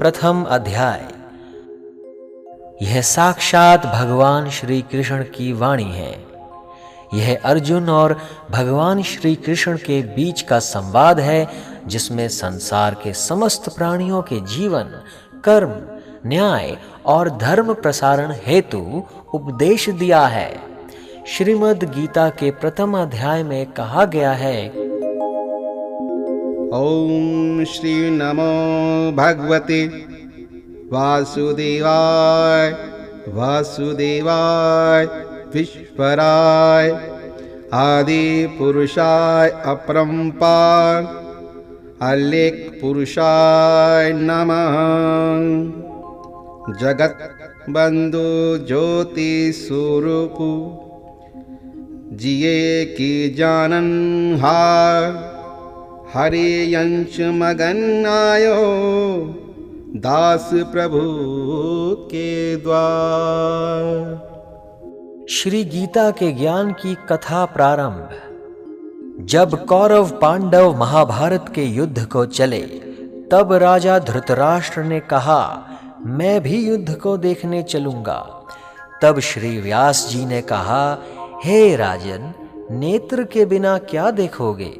प्रथम अध्याय। यह साक्षात भगवान श्री कृष्ण की वाणी है। यह अर्जुन और भगवान श्री कृष्ण के बीच का संवाद है, जिसमें संसार के समस्त प्राणियों के जीवन, कर्म, न्याय और धर्म प्रसारण हेतु उपदेश दिया है। श्रीमद् गीता के प्रथम अध्याय में कहा गया है, ओम श्री नमो भगवते वासुदेवाय वासुदेवाय विश्वराय आदि पुरुषाय अपरंपार अलेख पुरुषाय नमः। जगत बंधु ज्योति स्वरूप जिये की जानन हार, हरे यंश मगन आयो दास प्रभु के द्वार। श्री गीता के ज्ञान की कथा प्रारंभ। जब कौरव पांडव महाभारत के युद्ध को चले, तब राजा धृतराष्ट्र ने कहा, मैं भी युद्ध को देखने चलूंगा। तब श्री व्यास जी ने कहा, हे राजन, नेत्र के बिना क्या देखोगे?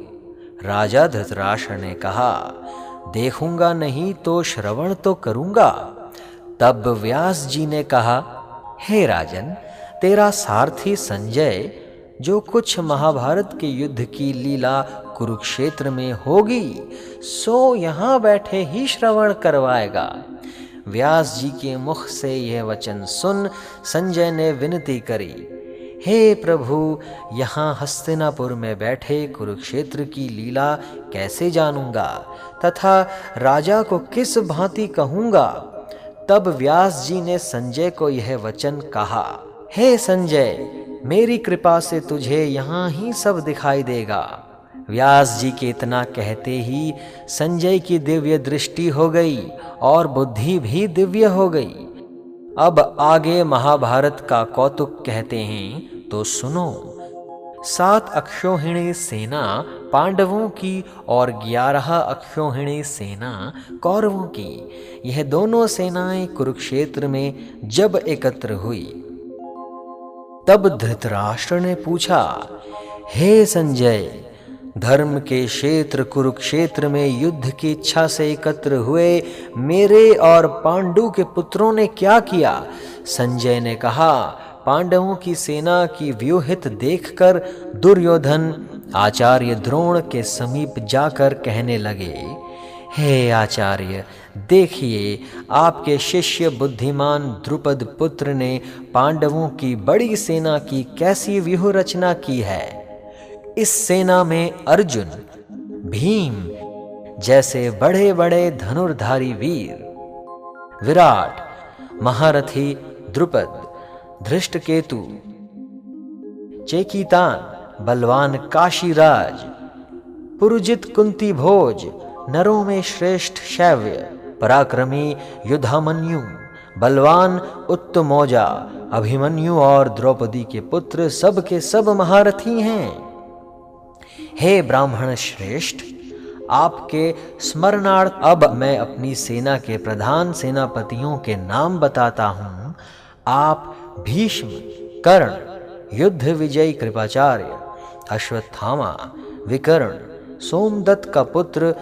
राजा धृतराष्ट्र ने कहा, देखूंगा नहीं तो श्रवण तो करूंगा। तब व्यास जी ने कहा, हे राजन, तेरा सारथी संजय जो कुछ महाभारत के युद्ध की लीला कुरुक्षेत्र में होगी, सो यहाँ बैठे ही श्रवण करवाएगा। व्यास जी के मुख से यह वचन सुन संजय ने विनती करी, हे प्रभु, यहाँ हस्तिनापुर में बैठे कुरुक्षेत्र की लीला कैसे जानूंगा तथा राजा को किस भांति कहूंगा? तब व्यास जी ने संजय को यह वचन कहा, हे संजय, मेरी कृपा से तुझे यहाँ ही सब दिखाई देगा। व्यास जी के इतना कहते ही संजय की दिव्य दृष्टि हो गई और बुद्धि भी दिव्य हो गई। अब आगे महाभारत का कौतुक कहते हैं, तो सुनो। 7 अक्षौहिणी सेना पांडवों की और 11 अक्षौहिणी सेना कौरवों की, यह दोनों सेनाएं कुरुक्षेत्र में जब एकत्र हुई, तब धृतराष्ट्र ने पूछा, हे संजय, धर्म के क्षेत्र कुरुक्षेत्र में युद्ध की इच्छा से एकत्र हुए मेरे और पांडु के पुत्रों ने क्या किया? संजय ने कहा, पांडवों की सेना की व्यूहित देखकर दुर्योधन आचार्य द्रोण के समीप जाकर कहने लगे, हे आचार्य, देखिए, आपके शिष्य बुद्धिमान द्रुपद पुत्र ने पांडवों की बड़ी सेना की कैसी व्यूह रचना की है। इस सेना में अर्जुन, भीम जैसे बड़े बड़े धनुर्धारी वीर, विराट, महारथी द्रुपद, धृष्टकेतु, चेकितान, बलवान काशीराज, पुरुजित कुंती भोज, नरों में श्रेष्ठ शैव्य, पराक्रमी युधामन्यु, बलवान उत्तमौजा, अभिमन्यु और द्रौपदी के पुत्र सब के सब महारथी हैं। हे ब्राह्मण श्रेष्ठ, आपके स्मरणार्थ अब मैं अपनी सेना के प्रधान सेनापतियों के नाम बताता हूं। आप भीष्म, कर्ण, युद्ध विजयी कृपाचार्य, अश्वत्थामा, विकर्ण, सोमदत्त का पुत्र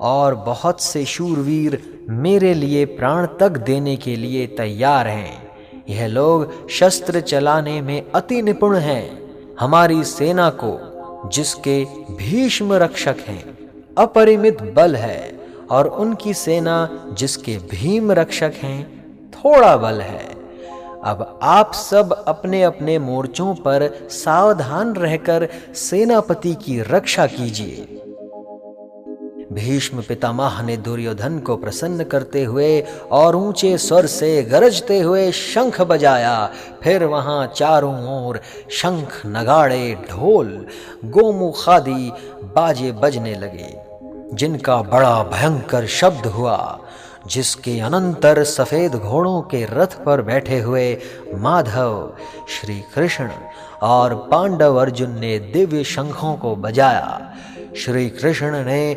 और बहुत से शूरवीर मेरे लिए प्राण तक देने के लिए तैयार हैं। यह लोग शस्त्र चलाने में अति निपुण हैं। हमारी सेना को, जिसके भीष्म रक्षक हैं, अपरिमित बल है, और उनकी सेना जिसके भीम रक्षक हैं, थोड़ा बल है। अब आप सब अपने अपने मोर्चों पर सावधान रहकर सेनापति की रक्षा कीजिए। भीष्म पितामह ने दुर्योधन को प्रसन्न करते हुए और ऊंचे स्वर से गरजते हुए शंख बजाया। फिर वहां चारों ओर शंख, नगाड़े, ढोल, गोमुख आदि बाजे बजने लगे, जिनका बड़ा भयंकर शब्द हुआ। जिसके अनंतर सफेद घोड़ों के रथ पर बैठे हुए माधव, श्री कृष्ण और पांडव अर्जुन ने दिव्य शंखों को बजाया। श्री कृष्ण ने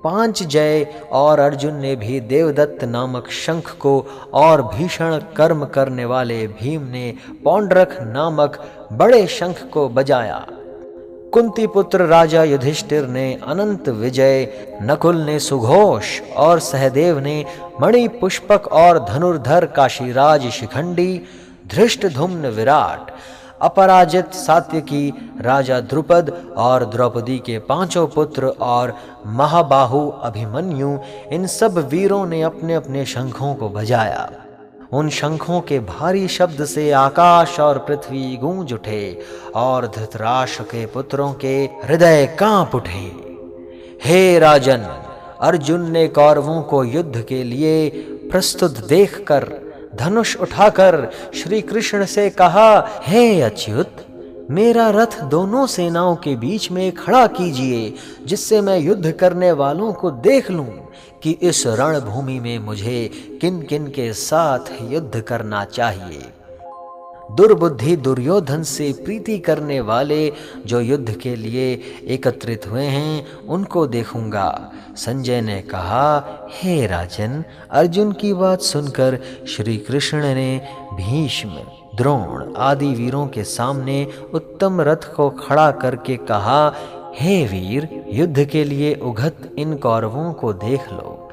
पांचजय और अर्जुन ने भी देवदत्त नामक शंख को, और भीषण कर्म करने वाले भीम ने पौंड्रक नामक बड़े शंख को बजाया। कुंती पुत्र राजा युधिष्ठिर ने अनंत विजय, नकुल ने सुघोष और सहदेव ने मणि पुष्पक और धनुर्धर काशीराज शिखंडी, धृष्टधुम्न विराट, अपराजित सात्यकी, राजा द्रुपद और द्रौपदी के पांचों पुत्र और महाबाहु अभिमन्यु, इन सब वीरों ने अपने अपने शंखों को बजाया। उन शंखों के भारी शब्द से आकाश और पृथ्वी गूंज उठे और धृतराष्ट्र के पुत्रों के हृदय कांप उठे। हे राजन, अर्जुन ने कौरवों को युद्ध के लिए प्रस्तुत देखकर धनुष उठाकर श्री कृष्ण से कहा, हे अच्युत, मेरा रथ दोनों सेनाओं के बीच में खड़ा कीजिए, जिससे मैं युद्ध करने वालों को देख लूं कि इस रणभूमि में मुझे किन किन के साथ युद्ध करना चाहिए। दुर्बुद्धि दुर्योधन से प्रीति करने वाले जो युद्ध के लिए एकत्रित हुए हैं, उनको देखूंगा। संजय ने कहा, हे राजन, अर्जुन की बात सुनकर श्री कृष्ण ने भीष्म, द्रोण आदि वीरों के सामने उत्तम रथ को खड़ा करके कहा, हे वीर, युद्ध के लिए उगत इन कौरवों को देख लो।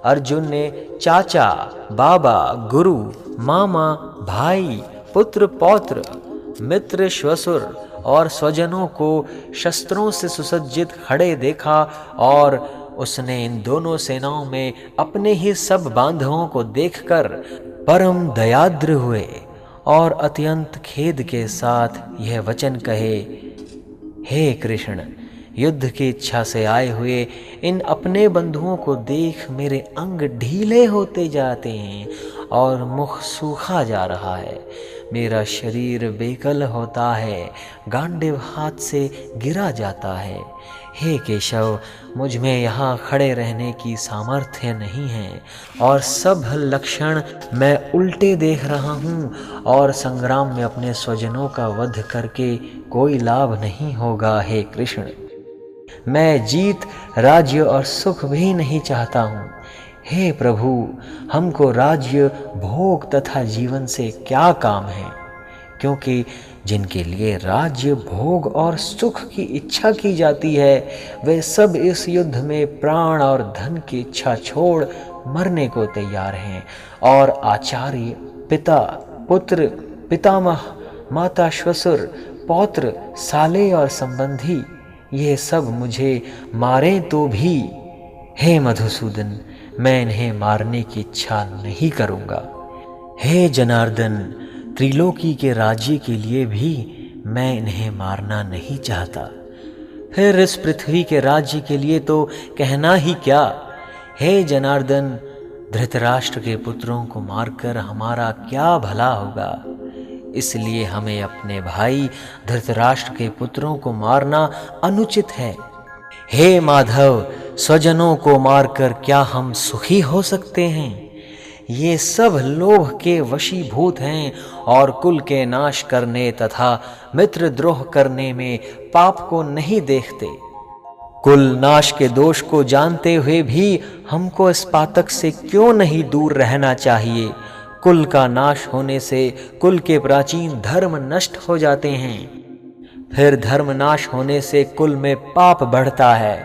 अर्जुन ने चाचा, बाबा, गुरु, मामा, भाई, पुत्र, पौत्र, मित्र, श्वसुर और स्वजनों को शस्त्रों से सुसज्जित खड़े देखा, और उसने इन दोनों सेनाओं में अपने ही सब बांधवों को देखकर परम दयाद्र हुए और अत्यंत खेद के साथ यह वचन कहे, हे कृष्ण, युद्ध की इच्छा से आए हुए इन अपने बंधुओं को देख मेरे अंग ढीले होते जाते हैं और मुख सूखा जा रहा है। मेरा शरीर बेकल होता है, गांडीव हाथ से गिरा जाता है। हे केशव, मुझ में यहाँ खड़े रहने की सामर्थ्य नहीं है और सब लक्षण मैं उल्टे देख रहा हूँ, और संग्राम में अपने स्वजनों का वध करके कोई लाभ नहीं होगा। हे कृष्ण, मैं जीत, राज्य और सुख भी नहीं चाहता हूँ। हे प्रभु, हमको राज्य, भोग तथा जीवन से क्या काम है, क्योंकि जिनके लिए राज्य, भोग और सुख की इच्छा की जाती है, वे सब इस युद्ध में प्राण और धन की इच्छा छोड़ मरने को तैयार हैं। और आचार्य, पिता, पुत्र, पितामह, माता, श्वसुर, पौत्र, साले और संबंधी, ये सब मुझे मारे तो भी, हे मधुसूदन, मैं इन्हें मारने की इच्छा नहीं करूँगा। हे जनार्दन, त्रिलोकी के राज्य के लिए भी मैं इन्हें मारना नहीं चाहता। फिर इस पृथ्वी के राज्य के लिए तो कहना ही क्या। हे जनार्दन, धृतराष्ट्र के पुत्रों को मारकर हमारा क्या भला होगा, इसलिए हमें अपने भाई धृतराष्ट्र के पुत्रों को मारना अनुचित है। हे माधव, स्वजनों को मारकर क्या हम सुखी हो सकते हैं? ये सब लोभ के वशीभूत हैं और कुल के नाश करने तथा मित्रद्रोह करने में पाप को नहीं देखते। कुल नाश के दोष को जानते हुए भी हमको इस पातक से क्यों नहीं दूर रहना चाहिए? कुल का नाश होने से कुल के प्राचीन धर्म नष्ट हो जाते हैं, फिर धर्म नाश होने से कुल में पाप बढ़ता है।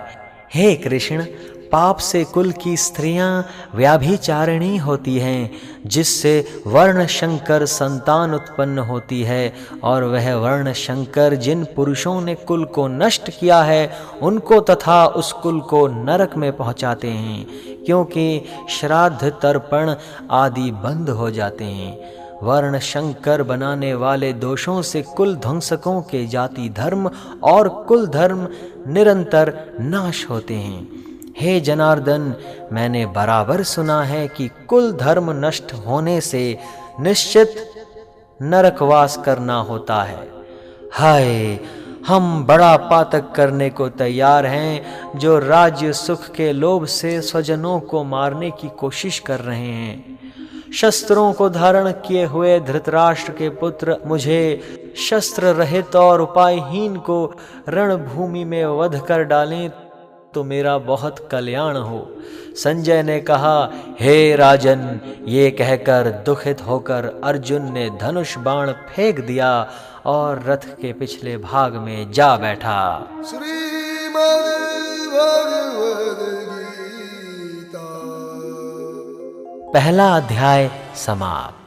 हे कृष्ण, पाप से कुल की स्त्रियां व्याभिचारिणी होती हैं, जिससे वर्ण शंकर संतान उत्पन्न होती है, और वह वर्ण शंकर जिन पुरुषों ने कुल को नष्ट किया है, उनको तथा उस कुल को नरक में पहुंचाते हैं, क्योंकि श्राद्ध, तर्पण आदि बंद हो जाते हैं। वर्ण शंकर बनाने वाले दोषों से कुल ध्वंसकों के जाति धर्म और कुल धर्म निरंतर नाश होते हैं। हे जनार्दन, मैंने बराबर सुना है कि कुल धर्म नष्ट होने से निश्चित नरकवास करना होता है। हाय, हम बड़ा पातक करने को तैयार हैं, जो राज्य सुख के लोभ से स्वजनों को मारने की कोशिश कर रहे हैं। शस्त्रों को धारण किए हुए धृतराष्ट्र के पुत्र मुझे शस्त्र रहित और उपायहीन को रणभूमि में वध कर डालें, तो मेरा बहुत कल्याण हो। संजय ने कहा, हे राजन, ये कहकर दुखित होकर अर्जुन ने धनुष बाण फेंक दिया और रथ के पिछले भाग में जा बैठा। पहला अध्याय समाप्त।